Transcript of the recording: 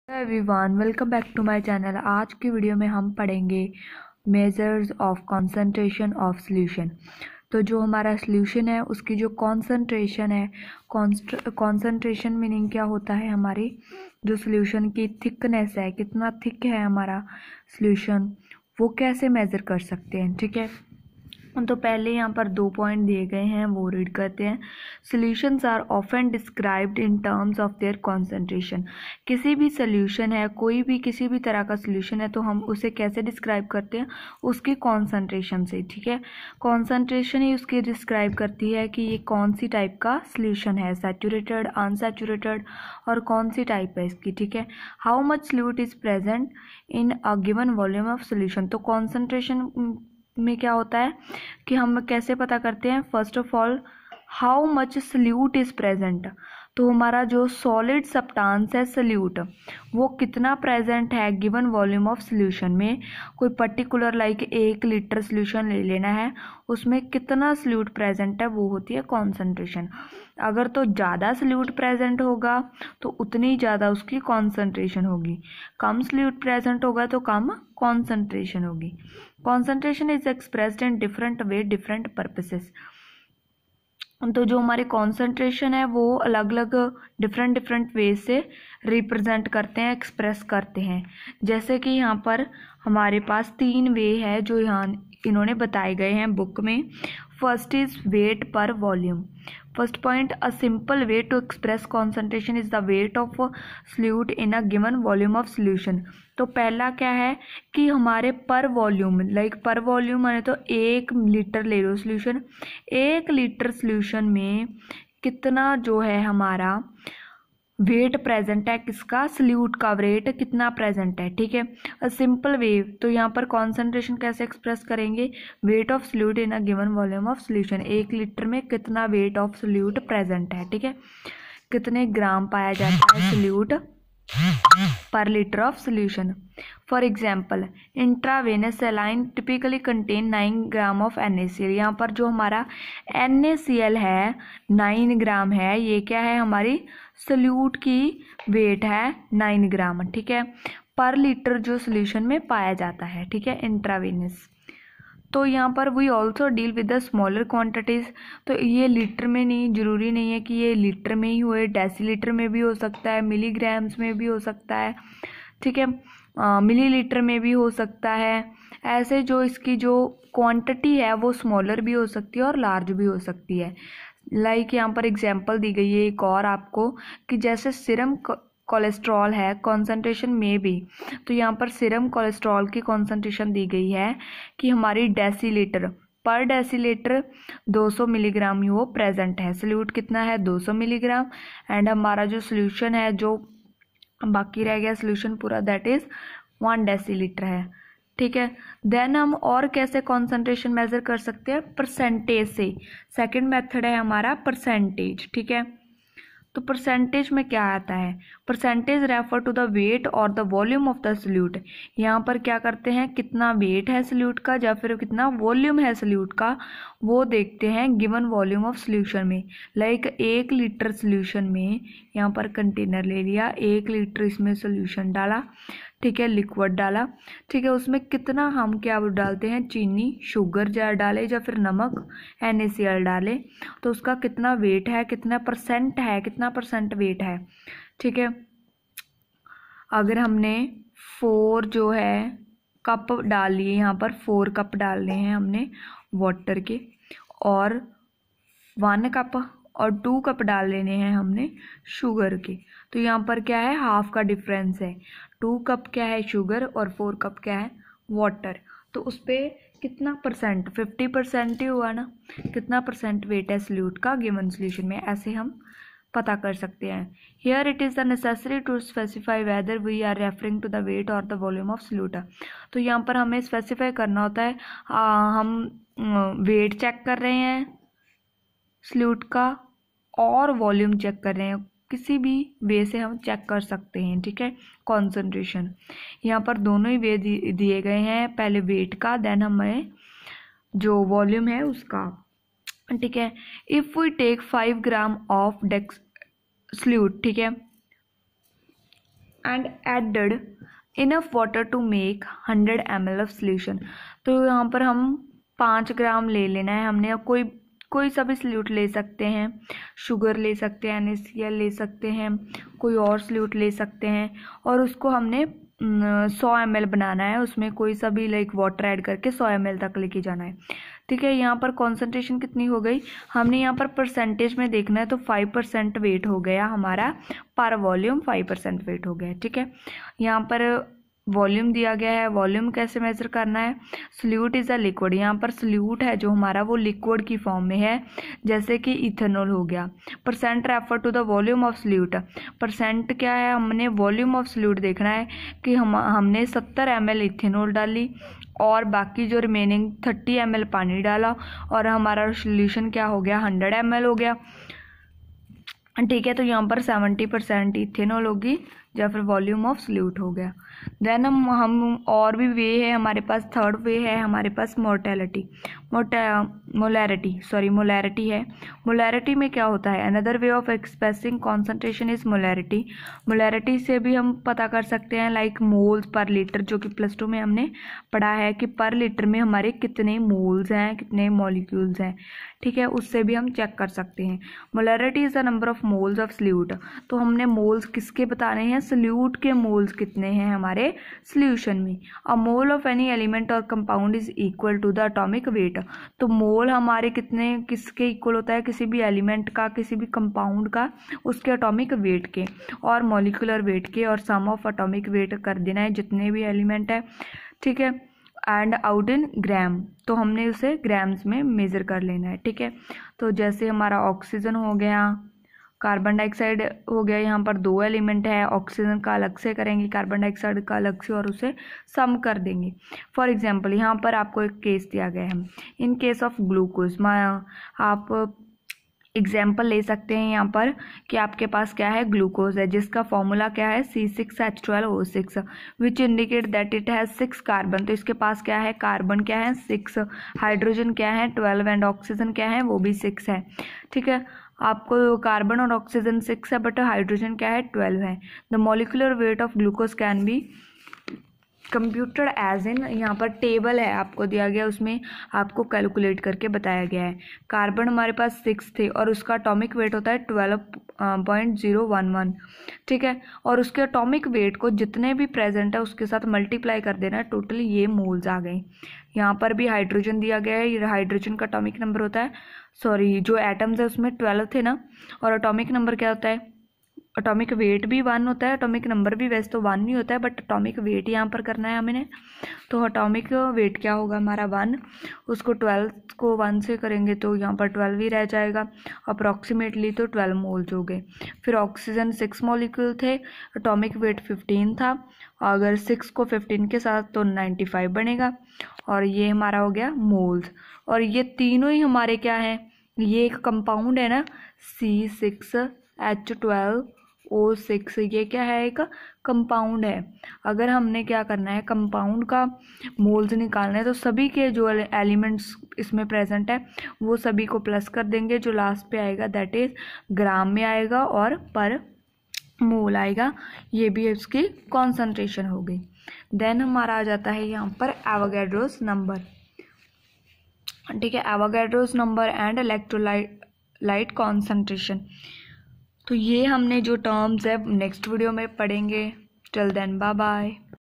Everyone, welcome back to my channel. आज की video में हम पढ़ेंगे measures of concentration of solution. तो जो हमारा सॉल्यूशन है उसकी जो कंसंट्रेशन है, कंसंट्रेशन मीनिंग क्या होता है, हमारी जो सॉल्यूशन की थिकनेस है, कितना थिक है हमारा सॉल्यूशन, वो कैसे मेज़र कर सकते हैं। ठीक है, तो पहले यहाँ पर 2 पॉइंट दिए गए हैं, वो रीड करते हैं। Solutions are often described in terms of their concentration. किसी भी सॉल्यूशन है, कोई भी किसी भी तरह का सॉल्यूशन है, तो हम उसे कैसे डिस्क्राइब करते हैं, उसकी कॉन्सेंट्रेशन से। ठीक है, कॉन्सेंट्रेशन ही उसकी डिस्क्राइब करती है कि ये कौन सी टाइप का सॉल्यूशन है, सैचुरेटेड, अनसैचुरेटेड, और कौन सी टाइप है इसकी। ठीक है, how much solute is present in a given volume of solution. तो कॉन्सेंट्रेशन में क्या होता है कि हम कैसे पता करते हैं, first of all how much solute is present. तो हमारा जो सॉलिड सब्सटेंस है सल्यूट, वो कितना प्रेजेंट है गिवन वॉल्यूम ऑफ सॉल्यूशन में। कोई पर्टिकुलर लाइक 1 लीटर सॉल्यूशन ले लेना है, उसमें कितना सल्यूट प्रेजेंट है, वो होती है कॉन्सेंट्रेशन। अगर तो ज़्यादा सल्यूट प्रेजेंट होगा तो उतनी ज़्यादा उसकी कॉन्सेंट्रेशन होगी, कम सल्यूट प्रेजेंट होगा तो कम कॉन्सेंट्रेशन होगी। Concentration is expressed in different way, different purposes. तो जो हमारे कॉन्सेंट्रेशन है वो अलग अलग डिफरेंट वे से रिप्रेजेंट करते हैं, एक्सप्रेस करते हैं। जैसे कि यहाँ पर हमारे पास 3 वे है जो यहाँ इन्होंने बताए गए हैं बुक में। First is weight per volume. First point, a simple way to express concentration is the weight of solute in a given volume of solution. तो पहला क्या है कि हमारे पर वॉल्यूम, लाइक पर वॉल्यूम माने तो 1 लीटर ले लो सॉल्यूशन, 1 लीटर सॉल्यूशन में कितना जो है हमारा वेट प्रेजेंट है, किसका, सल्यूट का वेट कितना प्रेजेंट है। ठीक है, सिंपल वे, तो यहाँ पर कॉन्सेंट्रेशन कैसे एक्सप्रेस करेंगे, weight of solute in a given volume of solution. 1 litre में कितना वेट ऑफ सल्यूट प्रेजेंट है। ठीक है, कितने ग्राम पाया जाता है सल्यूट पर litre of solution. For example, intravenous saline typically contain 9 gram of NaCl। यहाँ पर जो हमारा NaCl है 9 ग्राम है, ये क्या है, हमारी सल्यूट की वेट है 9 ग्राम। ठीक है, पर लीटर जो सॉल्यूशन में पाया जाता है। ठीक है, इंट्रावेनस। तो यहाँ पर we also deal with the smaller quantities. तो ये लीटर में नहीं, ज़रूरी नहीं है कि ये लीटर में ही हुए, डेसीलीटर में भी हो सकता है, मिलीग्राम्स में भी हो सकता है। ठीक है, मिलीलीटर में भी हो सकता है। ऐसे जो इसकी जो क्वांटिटी है वो स्मॉलर भी हो सकती है और लार्ज भी हो सकती है। लाइक यहाँ पर एग्जांपल दी गई है एक और आपको, कि जैसे सीरम कोलेस्ट्रॉल है कॉन्सेंट्रेशन में भी, तो यहाँ पर सीरम कोलेस्ट्रॉल की कॉन्सेंट्रेशन दी गई है कि हमारी डेसीलीटर पर डेसीलीटर 200 मिलीग्राम ही वो प्रेजेंट है। सल्यूट कितना है, 200 मिलीग्राम, एंड हमारा जो सोल्यूशन है, जो बाकी रह गया सोल्यूशन पूरा, दैट इज 1 डेसीलीटर है। ठीक है, देन हम और कैसे कॉन्सेंट्रेशन मेजर कर सकते हैं, परसेंटेज से। सेकंड मेथड है हमारा परसेंटेज। ठीक है, तो परसेंटेज में क्या आता है, percentage refer to the weight और the volume of the solute. यहाँ पर क्या करते हैं, कितना वेट है सल्यूट का या फिर कितना वॉल्यूम है सल्यूट का, वो देखते हैं गिवन वॉल्यूम ऑफ सल्यूशन में। लाइक 1 लीटर सल्यूशन में, यहाँ पर कंटेनर ले लिया, 1 लीटर इसमें सल्यूशन डाला, ठीक है, लिक्विड डाला। ठीक है, उसमें कितना हम क्या डालते हैं, चीनी, शुगर जा डाले या फिर नमक NaCl डाले, तो उसका कितना वेट है, कितना परसेंट है, कितना परसेंट वेट है। ठीक है, अगर हमने 4 जो है कप डाल लिए, यहाँ पर 4 कप डालने हैं हमने वाटर के, और 1 कप और 2 कप डाल लेने हैं हमने शुगर के। तो यहाँ पर क्या है, हाफ का डिफरेंस है। 2 कप क्या है शुगर और 4 कप क्या है वाटर। तो उस पर कितना परसेंट, 50% ही हुआ ना, कितना परसेंट वेट है सल्यूट का गिवन सोल्यूशन में, ऐसे हम पता कर सकते हैं। Here it is the necessary to specify whether we are referring to the weight और द वॉल्यूम ऑफ सल्यूट। तो यहाँ पर हमें स्पेसिफाई करना होता है, हम वेट चेक कर रहे हैं सल्यूट का और वॉल्यूम चेक कर रहे हैं, किसी भी वे से हम चेक कर सकते हैं। ठीक है, कॉन्सेंट्रेशन यहाँ पर दोनों ही वे दिए गए हैं, पहले वेट का, देन हमें जो वॉल्यूम है उसका। ठीक है, if we take 5 gram of solute, ठीक है, and added enough water to make 100 ml of solution. तो यहाँ पर हम 5 ग्राम ले लेना है हमने। अब कोई सा भी सल्यूट ले सकते हैं, शुगर ले सकते हैं, NaCl ले सकते हैं, कोई और सल्यूट ले सकते हैं, और उसको हमने 100 ml बनाना है। उसमें कोई सा भी लाइक वाटर ऐड करके 100 ml तक लेके जाना है। ठीक है, यहाँ पर कॉन्सेंट्रेशन कितनी हो गई, हमने यहाँ पर परसेंटेज में देखना है तो 5% वेट हो गया हमारा पर वॉल्यूम, 5% वेट हो गया। ठीक है, यहाँ पर वॉल्यूम दिया गया है। वॉल्यूम कैसे मेजर करना है, सोल्यूट इज़ अ लिक्विड, यहाँ पर सोल्यूट है जो हमारा वो लिक्विड की फॉर्म में है, जैसे कि इथेनॉल हो गया। Percent refer to the volume of solute, percent क्या है, हमने वॉल्यूम ऑफ सोल्यूट देखना है कि हमने 70 ml इथेनॉल डाली और बाकी जो रिमेनिंग 30 ml पानी डाला और हमारा सोल्यूशन क्या हो गया, 100 ml हो गया। ठीक है, तो यहाँ पर 70% इथेनॉल होगी या फिर वॉल्यूम ऑफ सोल्यूट हो गया। देन हम और भी वे है हमारे पास, थर्ड वे है हमारे पास मोलैरिटी है। मोलैरिटी में क्या होता है, another way of expressing concentration is molarity. Molarity से भी हम पता कर सकते हैं लाइक मोल्स पर लीटर, जो कि +2 में हमने पढ़ा है कि पर लीटर में हमारे कितने मोल्स हैं, कितने मॉलिक्यूल्स हैं। ठीक है, उससे भी हम चेक कर सकते हैं। Molarity is the number of moles of solute, तो हमने मोल्स किसके बताने हैं, सोल्यूट के मोल्स कितने हैं हमारे सोल्यूशन में। A mole of any element और compound is equal to the atomic weight, तो मोल हमारे किसके इक्वल होता है, किसी भी एलिमेंट का, किसी भी कंपाउंड का, उसके एटॉमिक वेट के और मॉलिक्यूलर वेट के, और सम ऑफ एटॉमिक वेट कर देना है जितने भी एलिमेंट है। ठीक है, एंड आउट इन ग्राम, तो हमने उसे ग्राम्स में मेज़र कर लेना है। ठीक है, तो जैसे हमारा ऑक्सीजन हो गया, कार्बन डाइऑक्साइड हो गया, यहाँ पर 2 एलिमेंट है, ऑक्सीजन का अलग से करेंगे, कार्बन डाइऑक्साइड का अलग से, और उसे सम कर देंगे। फॉर एग्जांपल यहाँ पर आपको एक केस दिया गया है, इन केस ऑफ ग्लूकोज, आप एग्जाम्पल ले सकते हैं यहाँ पर कि आपके पास क्या है, ग्लूकोज है जिसका फॉर्मूला क्या है C6H12O6 which indicate that it has 6 carbon. तो इसके पास क्या है, कार्बन क्या है 6, हाइड्रोजन क्या है 12 एंड ऑक्सीजन क्या है, वो भी 6 है। ठीक है, आपको कार्बन और ऑक्सीजन 6 है बट हाइड्रोजन क्या है 12 है। The molecular weight of glucose can be computer as in, यहाँ पर टेबल है आपको दिया गया, उसमें आपको कैलकुलेट करके बताया गया है। कार्बन हमारे पास 6 थे और उसका एटॉमिक वेट होता है 12.011। ठीक है, और उसके एटॉमिक वेट को जितने भी प्रेजेंट है उसके साथ मल्टीप्लाई कर देना है, टोटली ये मोल्स आ गए। यहाँ पर भी हाइड्रोजन दिया गया है, ये हाइड्रोजन का एटॉमिक नंबर होता है, जो एटम्स है उसमें 12 थे ना, और एटॉमिक नंबर क्या होता है, एटॉमिक वेट भी 1 होता है, एटॉमिक नंबर भी वैसे तो 1 नहीं होता है बट एटॉमिक वेट यहाँ पर करना है हमने। तो एटॉमिक वेट क्या होगा हमारा 1, उसको 12 को 1 से करेंगे तो यहाँ पर 12 ही रह जाएगा अप्रॉक्सीमेटली, तो 12 मोल्स हो गए। फिर ऑक्सीजन 6 मॉलिक्यूल थे, एटॉमिक वेट 15 था, अगर 6 को 15 के साथ तो 95 बनेगा, और ये हमारा हो गया मोल्स। और ये तीनों ही हमारे क्या हैं, ये एक कंपाउंड है ना C6H12O6, ये क्या है, एक कंपाउंड है। अगर हमने क्या करना है, कंपाउंड का मोल्स निकालना है तो सभी के जो एलिमेंट्स इसमें प्रेजेंट है वो सभी को प्लस कर देंगे, जो लास्ट पे आएगा दैट इज ग्राम में आएगा और पर मोल आएगा, ये भी इसकी कॉन्सेंट्रेशन हो गई। देन हमारा आ जाता है यहाँ पर एवोगैड्रोस नंबर। ठीक है, Avogadro's number and electrolyte concentration, तो ये हमने जो टर्म्स है नेक्स्ट वीडियो में पढ़ेंगे। Till then bye bye.